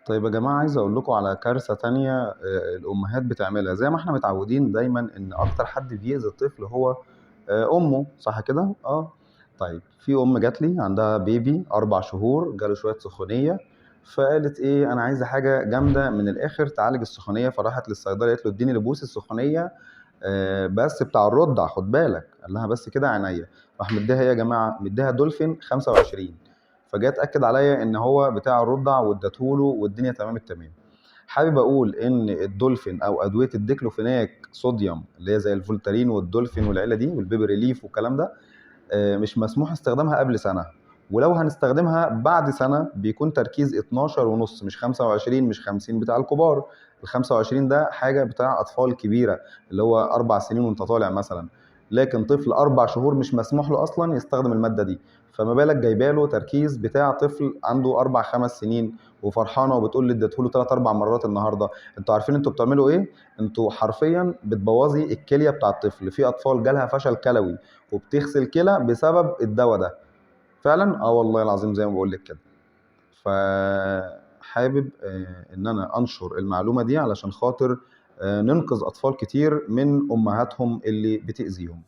طيب يا جماعة، عايز أقول لكم على كارثة تانية الأمهات بتعملها. زي ما إحنا متعودين دايما إن أكتر حد بيأذي الطفل هو أمه، صح كده؟ طيب في أم جات لي عندها بيبي 4 شهور، جاله شوية سخونية، فقالت إيه، أنا عايزة حاجة جامدة من الآخر تعالج السخونية. فراحت للصيدلية قالت له اديني لبوس السخونية بس بتاع الرضع، خد بالك. قال لها بس كده عينيا. راح مديها ايه يا جماعه؟ مديها دولفين 25. فجاء اتاكد عليا ان هو بتاع الرضع واديتهوله والدنيا تمام التمام. حابب اقول ان الدولفين او ادويه الديكلوفيناك صوديوم اللي هي زي الفولتارين والدولفين والعيله دي والبيبي ريليف والكلام ده مش مسموح استخدامها قبل سنة. ولو هنستخدمها بعد سنة بيكون تركيز 12 ونص، مش 25 مش 50 بتاع الكبار. ال 25 ده حاجة بتاع أطفال كبيرة، اللي هو 4 سنين وأنت طالع مثلا. لكن طفل 4 شهور مش مسموح له أصلا يستخدم المادة دي. فما بالك جايباله تركيز بتاع طفل عنده 4 5 سنين وفرحانة وبتقول لي اديته له 3 4 مرات النهارده. انتوا عارفين انتوا بتعملوا ايه؟ انتوا حرفيا بتبوظي الكليه بتاع الطفل. في اطفال جالها فشل كلوي وبتغسل كلى بسبب الدواء ده. فعلا والله العظيم زي ما بقول لك كده. فحابب ان انا انشر المعلومه دي علشان خاطر ننقذ اطفال كتير من امهاتهم اللي بتاذيهم.